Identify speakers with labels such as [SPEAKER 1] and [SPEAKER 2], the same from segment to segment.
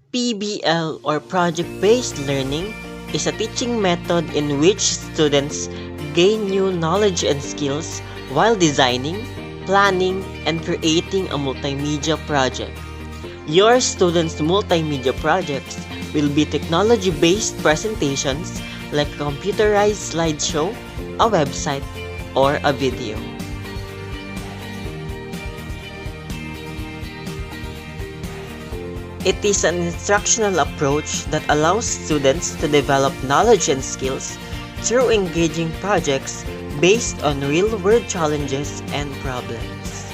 [SPEAKER 1] PBL or project-based learning is a teaching method in which students gain new knowledge and skills while designing, planning, and creating a multimedia project. Your students' multimedia projects will be technology-based presentations like a computerized slideshow, a website, or a video. It is an instructional approach that allows students to develop knowledge and skills through engaging projects based on real-world challenges and problems.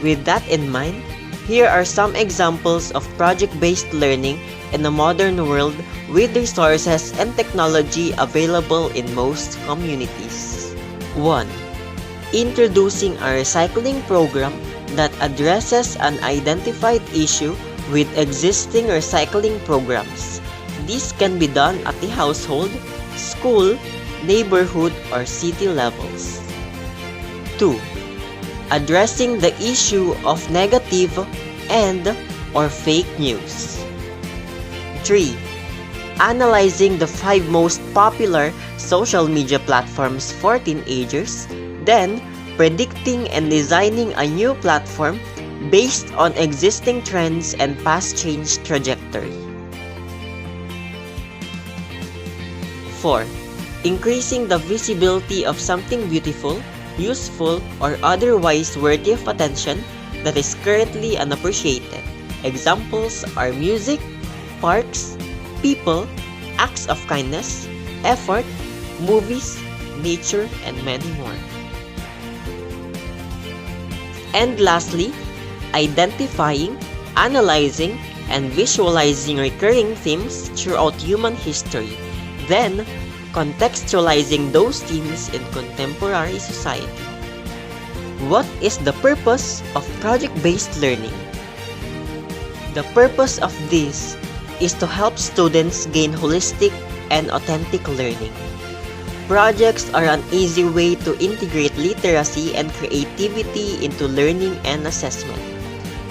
[SPEAKER 1] With that in mind, here are some examples of project-based learning in a modern world with resources and technology available in most communities. 1. Introducing a recycling program that addresses an identified issue with existing recycling programs. This can be done at the household, school, neighborhood, or city levels. 2. Addressing the issue of negative and/or fake news. 3. Analyzing the 5 most popular social media platforms for teenagers, then predicting and designing a new platform based on existing trends and past change trajectory. 4. Increasing the visibility of something beautiful, useful, or otherwise worthy of attention that is currently unappreciated. Examples are music, parks, people, acts of kindness, effort, movies, nature, and many more. And lastly, identifying, analyzing, and visualizing recurring themes throughout human history, then contextualizing those themes in contemporary society. What is the purpose of project-based learning? The purpose of this is to help students gain holistic and authentic learning. Projects are an easy way to integrate literacy and creativity into learning and assessment.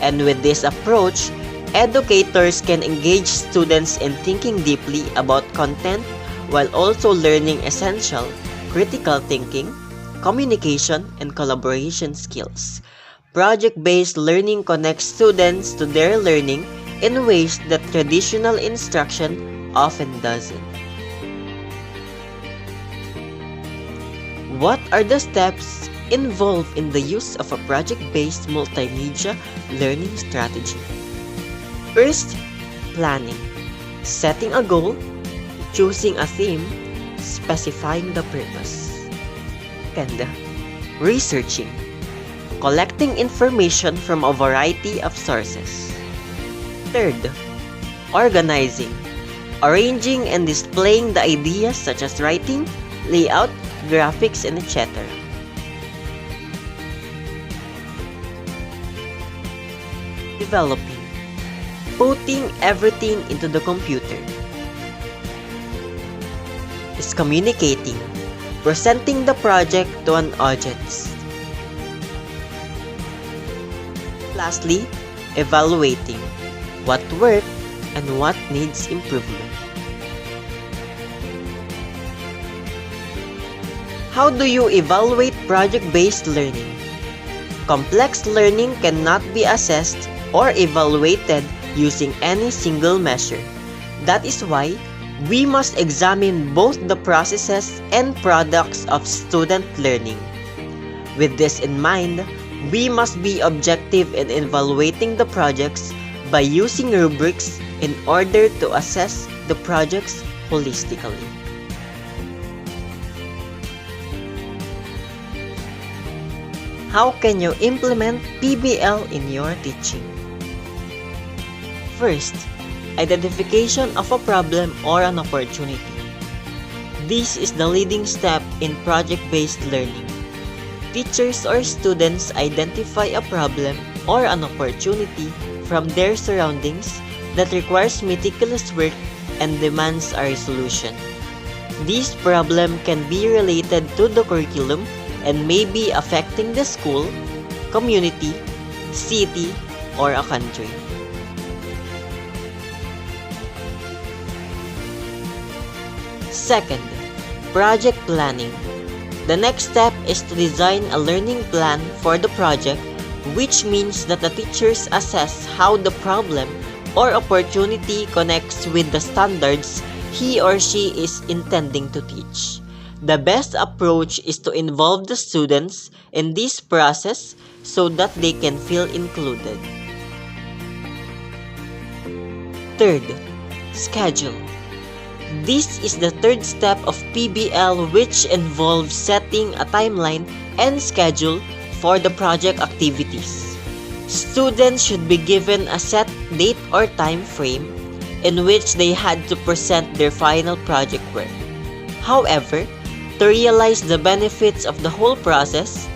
[SPEAKER 1] And with this approach, educators can engage students in thinking deeply about content while also learning essential critical thinking, communication, and collaboration skills. Project-based learning connects students to their learning in ways that traditional instruction often doesn't. What are the steps involved in the use of a project-based multimedia learning strategy? First, planning. Setting a goal, choosing a theme, specifying the purpose. Second, researching. Collecting information from a variety of sources. Third, organizing. Arranging and displaying the ideas such as writing, layout, graphics, and etc. Developing. Putting everything into the computer. Is communicating. Presenting the project to an audience. Lastly, evaluating. What worked and what needs improvement. How do you evaluate project-based learning? Complex learning cannot be assessed or evaluated using any single measure. That is why we must examine both the processes and products of student learning. With this in mind, we must be objective in evaluating the projects by using rubrics in order to assess the projects holistically. How can you implement PBL in your teaching? First, identification of a problem or an opportunity. This is the leading step in project-based learning. Teachers or students identify a problem or an opportunity from their surroundings that requires meticulous work and demands a resolution. This problem can be related to the curriculum and may be affecting the school, community, city, or a country. Second, project planning. The next step is to design a learning plan for the project, which means that the teachers assess how the problem or opportunity connects with the standards he or she is intending to teach. The best approach is to involve the students in this process so that they can feel included. Third, schedule. This is the third step of PBL, which involves setting a timeline and schedule for the project activities. Students should be given a set date or time frame in which they had to present their final project work. However, to realize the benefits of the whole process,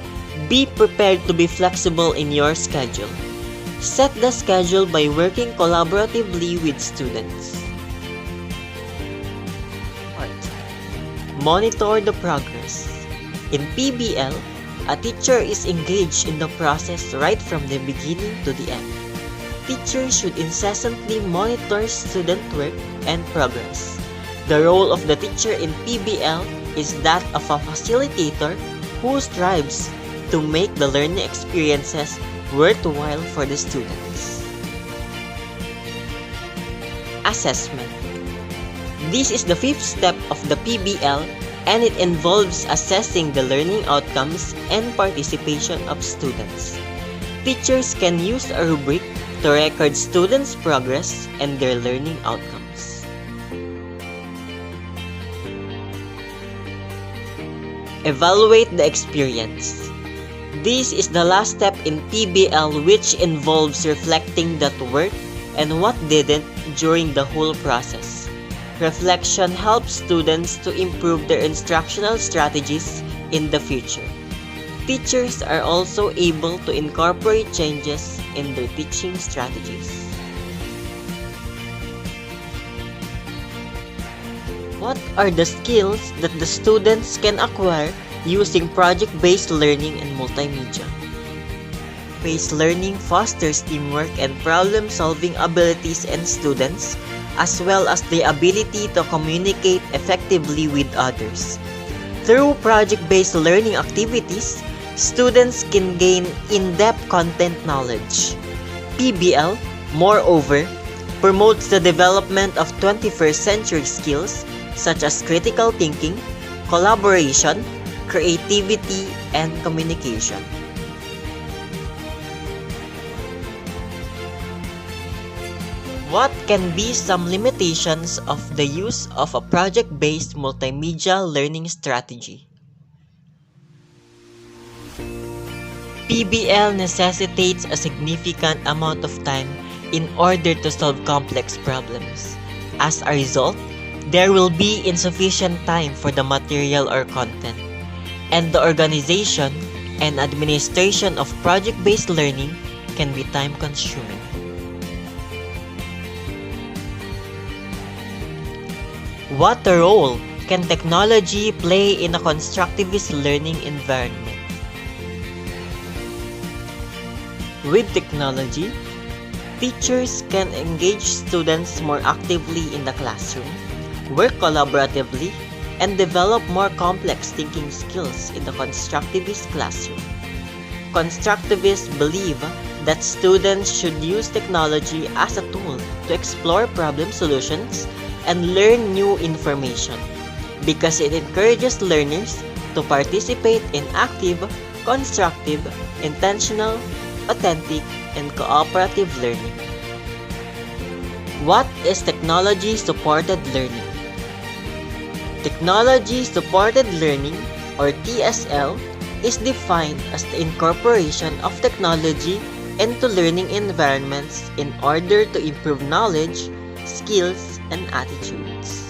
[SPEAKER 1] be prepared to be flexible in your schedule. Set the schedule by working collaboratively with students. Monitor the progress. In PBL, a teacher is engaged in the process right from the beginning to the end. Teachers should incessantly monitor student work and progress. The role of the teacher in PBL is that of a facilitator who strives to make the learning experiences worthwhile for the students. Assessment. This is the fifth step of the PBL, and it involves assessing the learning outcomes and participation of students. Teachers can use a rubric to record students' progress and their learning outcomes. Evaluate the experience. This is the last step in PBL, which involves reflecting that worked and what didn't during the whole process. Reflection helps students to improve their instructional strategies in the future. Teachers are also able to incorporate changes in their teaching strategies. What are the skills that the students can acquire using project-based learning and multimedia? Based learning fosters teamwork and problem-solving abilities in students, as well as the ability to communicate effectively with others. Through project-based learning activities, students can gain in-depth content knowledge. PBL, moreover, promotes the development of 21st century skills such as critical thinking, collaboration, creativity, and communication. What can be some limitations of the use of a project-based multimedia learning strategy? PBL necessitates a significant amount of time in order to solve complex problems. As a result, there will be insufficient time for the material or content, and the organization and administration of project-based learning can be time-consuming. What role can technology play in a constructivist learning environment? With technology, teachers can engage students more actively in the classroom, work collaboratively, and develop more complex thinking skills in the constructivist classroom. Constructivists believe that students should use technology as a tool to explore problem solutions and learn new information because it encourages learners to participate in active, constructive, intentional, authentic, and cooperative learning. What is technology-supported learning? Technology-supported learning, or TSL, is defined as the incorporation of technology into learning environments in order to improve knowledge, skills, and attitudes.